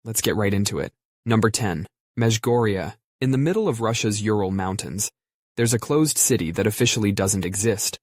Let's get right into it. Number 10. Megoria. In the middle of Russia's Ural Mountains, there's a closed city that officially doesn't exist.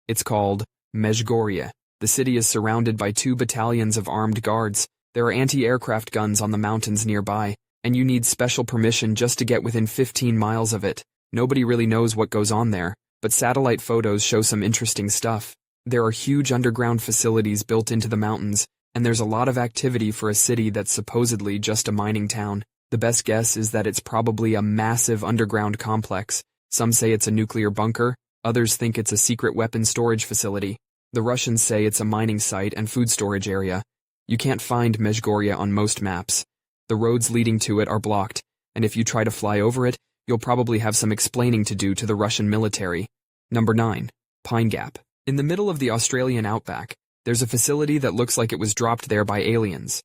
It's called Megoria. The city is surrounded by 2 battalions of armed guards. There are anti-aircraft guns on the mountains nearby, and you need special permission just to get within 15 miles of it. Nobody really knows what goes on there, but satellite photos show some interesting stuff. There are huge underground facilities built into the mountains, and there's a lot of activity for a city that's supposedly just a mining town. The best guess is that it's probably a massive underground complex. Some say it's a nuclear bunker, others think it's a secret weapons storage facility. The Russians say it's a mining site and food storage area. You can't find Megoria on most maps. The roads leading to it are blocked, and if you try to fly over it, you'll probably have some explaining to do to the Russian military. Number 9. Pine Gap. In the middle of the Australian outback, there's a facility that looks like it was dropped there by aliens.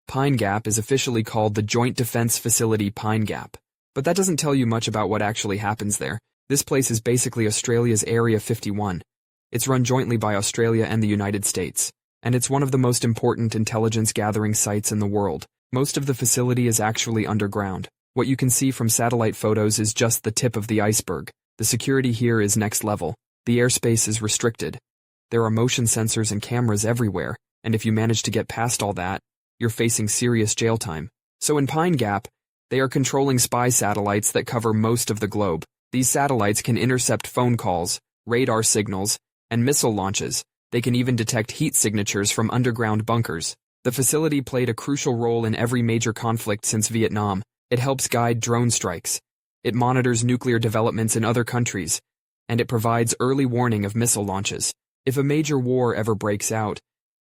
Pine Gap is officially called the Joint Defense Facility Pine Gap, but that doesn't tell you much about what actually happens there. This place is basically Australia's Area 51. It's run jointly by Australia and the United States, and it's one of the most important intelligence-gathering sites in the world. Most of the facility is actually underground. What you can see from satellite photos is just the tip of the iceberg. The security here is next level. The airspace is restricted. There are motion sensors and cameras everywhere, and if you manage to get past all that, you're facing serious jail time. So in Pine Gap, they are controlling spy satellites that cover most of the globe. These satellites can intercept phone calls, radar signals, and missile launches. They can even detect heat signatures from underground bunkers. The facility played a crucial role in every major conflict since Vietnam. It helps guide drone strikes. It monitors nuclear developments in other countries, and it provides early warning of missile launches. If a major war ever breaks out,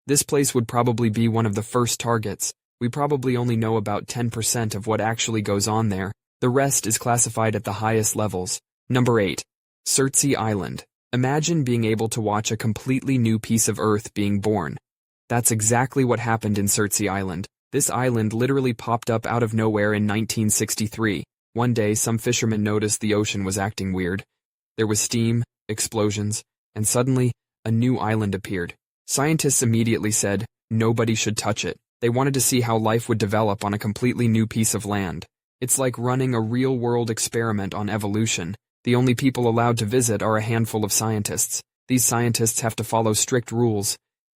this place would probably be one of the first targets. We probably only know about 10% of what actually goes on there. The rest is classified at the highest levels. Number 8. Cery Island. Imagine being able to watch a completely new piece of Earth being born. That's exactly what happened in Cery Island. This island literally popped up out of nowhere in 1963. One day, some fishermen noticed the ocean was acting weird. There was steam, explosions, and suddenly, a new island appeared. Scientists immediately said, nobody should touch it. They wanted to see how life would develop on a completely new piece of land. It's like running a real-world experiment on evolution. The only people allowed to visit are a handful of scientists. These scientists have to follow strict rules.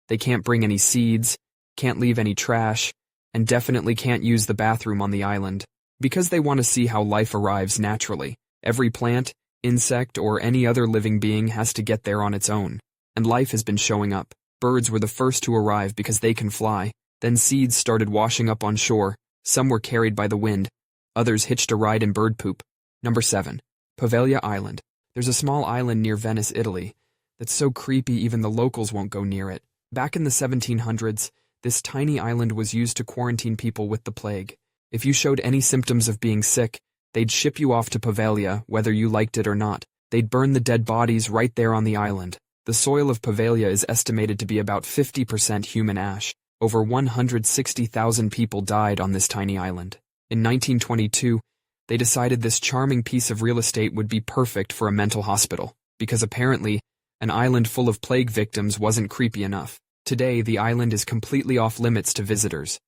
They can't bring any seeds, can't leave any trash, and definitely can't use the bathroom on the island. Because they want to see how life arrives naturally. Every plant, insect, or any other living being has to get there on its own. And life has been showing up. Birds were the first to arrive because they can fly. Then seeds started washing up on shore. Some were carried by the wind. Others hitched a ride in bird poop. Number 7. Pavia Island. There's a small island near Venice, Italy, that's so creepy even the locals won't go near it. Back in the 1700s, this tiny island was used to quarantine people with the plague. If you showed any symptoms of being sick, they'd ship you off to Pavia, whether you liked it or not. They'd burn the dead bodies right there on the island. The soil of Pavia is estimated to be about 50% human ash. Over 160,000 people died on this tiny island. In 1922, they decided this charming piece of real estate would be perfect for a mental hospital, because apparently, an island full of plague victims wasn't creepy enough. Today, the island is completely off limits to visitors.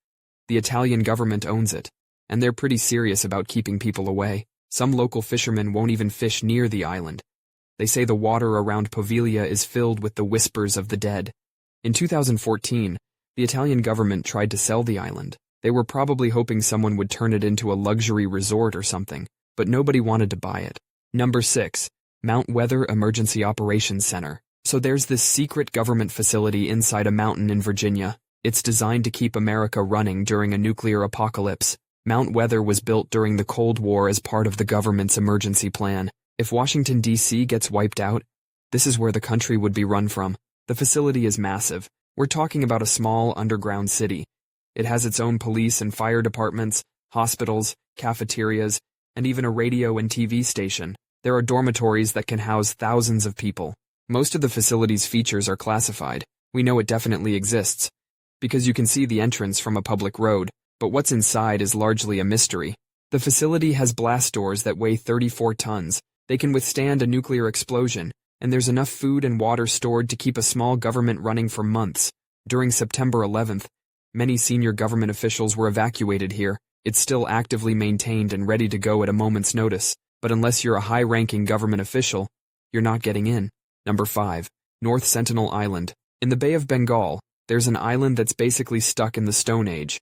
The Italian government owns it, and they're pretty serious about keeping people away. Some local fishermen won't even fish near the island. They say the water around Pavia is filled with the whispers of the dead. In 2014, the Italian government tried to sell the island. They were probably hoping someone would turn it into a luxury resort or something, but nobody wanted to buy it. Number 6. Mount Weather Emergency Operations Center. So there's this secret government facility inside a mountain in Virginia. It's designed to keep America running during a nuclear apocalypse. Mount Weather was built during the Cold War as part of the government's emergency plan. If Washington, D.C. gets wiped out, this is where the country would be run from. The facility is massive. We're talking about a small underground city. It has its own police and fire departments, hospitals, cafeterias, and even a radio and TV station. There are dormitories that can house thousands of people. Most of the facility's features are classified. We know it definitely exists, because you can see the entrance from a public road, but what's inside is largely a mystery. The facility has blast doors that weigh 34 tons. They can withstand a nuclear explosion, and there's enough food and water stored to keep a small government running for months. During September 11th, Many senior government officials were evacuated here. It's still actively maintained and ready to go at a moment's notice, but unless you're a high-ranking government official, you're not getting in. Number 5. North Sentinel Island. In the Bay of Bengal, there's an island that's basically stuck in the Stone Age,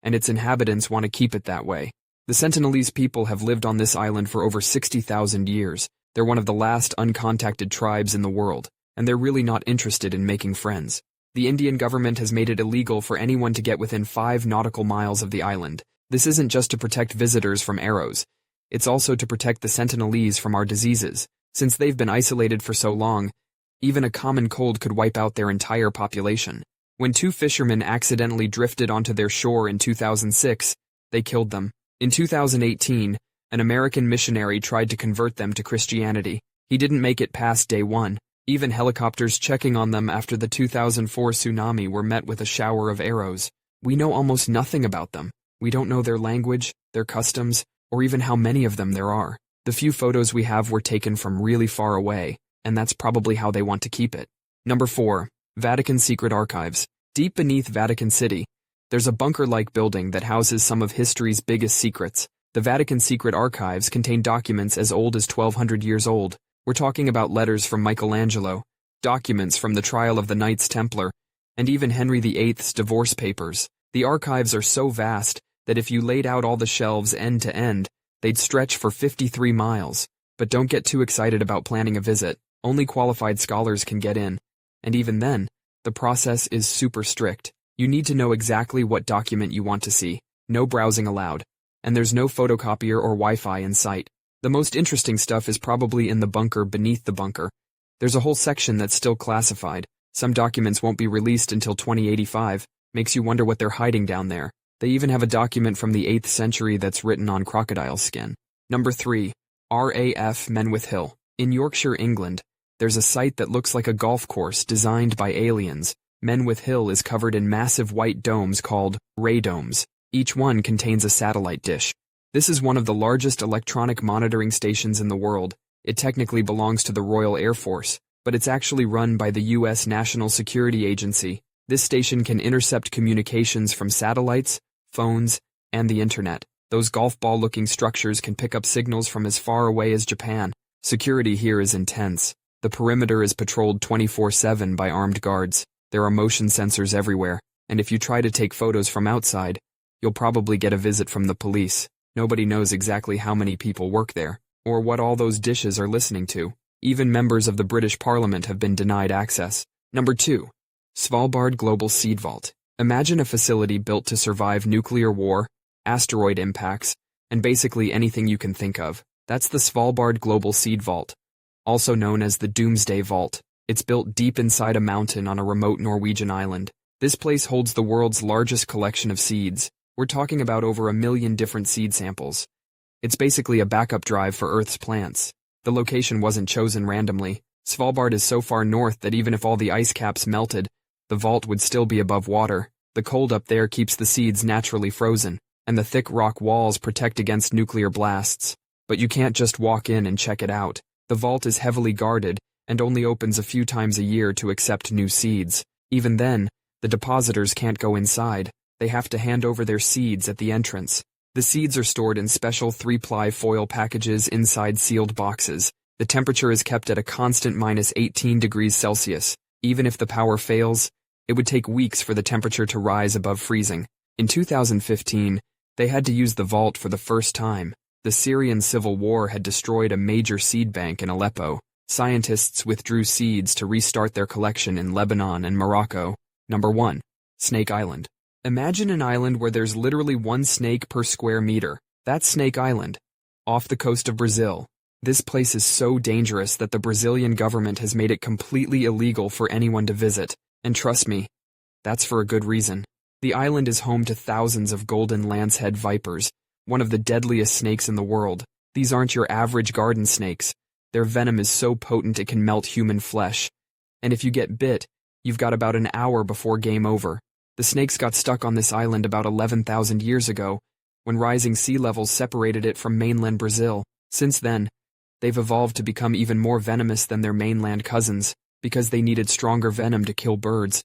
and its inhabitants want to keep it that way. The Sentinelese people have lived on this island for over 60,000 years. They're one of the last uncontacted tribes in the world, and they're really not interested in making friends. The Indian government has made it illegal for anyone to get within 5 nautical miles of the island. This isn't just to protect visitors from arrows. It's also to protect the Sentinelese from our diseases. Since they've been isolated for so long, even a common cold could wipe out their entire population. When 2 fishermen accidentally drifted onto their shore in 2006, they killed them. In 2018, an American missionary tried to convert them to Christianity. He didn't make it past day 1. Even helicopters checking on them after the 2004 tsunami were met with a shower of arrows. We know almost nothing about them. We don't know their language, their customs, or even how many of them there are. The few photos we have were taken from really far away, and that's probably how they want to keep it. Number 4. Vatican Secret Archives. Deep beneath Vatican City, there's a bunker-like building that houses some of history's biggest secrets. The Vatican Secret Archives contain documents as old as 1,200 years old. We're talking about letters from Michelangelo, documents from the trial of the Knights Templar, and even Henry VIII's divorce papers. The archives are so vast that if you laid out all the shelves end to end, they'd stretch for 53 miles. But don't get too excited about planning a visit. Only qualified scholars can get in. And even then, the process is super strict. You need to know exactly what document you want to see. No browsing allowed. And there's no photocopier or Wi-Fi in sight. The most interesting stuff is probably in the bunker beneath the bunker. There's a whole section that's still classified. Some documents won't be released until 2085. Makes you wonder what they're hiding down there. They even have a document from the 8th century that's written on crocodile skin. Number 3. RAF MenwithHill. In Yorkshire, England, there's a site that looks like a golf course designed by aliens. Menwith is covered in massive white domes called radomes. Each one contains a satellite dish. This is one of the largest electronic monitoring stations in the world. It technically belongs to the Royal Air Force, but it's actually run by the U.S. National Security Agency. This station can intercept communications from satellites, phones, and the internet. Those golf ball-looking structures can pick up signals from as far away as Japan. Security here is intense. The perimeter is patrolled 24/7 by armed guards. There are motion sensors everywhere, and if you try to take photos from outside, you'll probably get a visit from the police. Nobody knows exactly how many people work there, or what all those dishes are listening to. Even members of the British Parliament have been denied access. Number 2. Svalbard Global Seed Vault. Imagine a facility built to survive nuclear war, asteroid impacts, and basically anything you can think of. That's the Svalbard Global Seed Vault, also known as the Doomsday Vault. It's built deep inside a mountain on a remote Norwegian island. This place holds the world's largest collection of seeds. We're talking about over 1 million different seed samples. It's basically a backup drive for Earth's plants. The location wasn't chosen randomly. Svalbard is so far north that even if all the ice caps melted, the vault would still be above water. The cold up there keeps the seeds naturally frozen, and the thick rock walls protect against nuclear blasts. But you can't just walk in and check it out. The vault is heavily guarded and only opens a few times a year to accept new seeds. Even then, the depositors can't go inside. They have to hand over their seeds at the entrance. The seeds are stored in special 3-ply foil packages inside sealed boxes. The temperature is kept at a constant -18 degrees Celsius. Even if the power fails, it would take weeks for the temperature to rise above freezing. In 2015, they had to use the vault for the first time. The Syrian civil war had destroyed a major seed bank in Aleppo. Scientists withdrew seeds to restart their collection in Lebanon and Morocco. Number 1. Snake Island. Imagine an island where there's literally 1 snake per square meter. That's Snake Island, off the coast of Brazil. This place is so dangerous that the Brazilian government has made it completely illegal for anyone to visit. And trust me, that's for a good reason. The island is home to thousands of golden lancehead vipers, one of the deadliest snakes in the world. These aren't your average garden snakes. Their venom is so potent it can melt human flesh. And if you get bit, you've got about an hour before game over. The snakes got stuck on this island about 11,000 years ago, when rising sea levels separated it from mainland Brazil. Since then, they've evolved to become even more venomous than their mainland cousins, because they needed stronger venom to kill birds,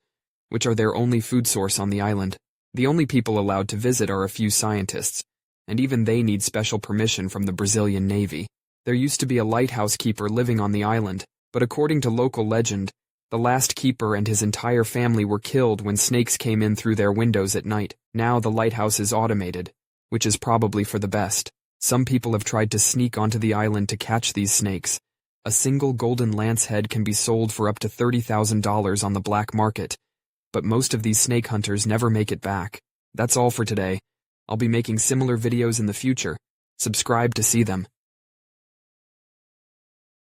which are their only food source on the island. The only people allowed to visit are a few scientists, and even they need special permission from the Brazilian Navy. There used to be a lighthouse keeper living on the island, but according to local legend, the last keeper and his entire family were killed when snakes came in through their windows at night. Now the lighthouse is automated, which is probably for the best. Some people have tried to sneak onto the island to catch these snakes. A single golden lance head can be sold for up to $30,000 on the black market, but most of these snake hunters never make it back. That's all for today. I'll be making similar videos in the future. Subscribe to see them.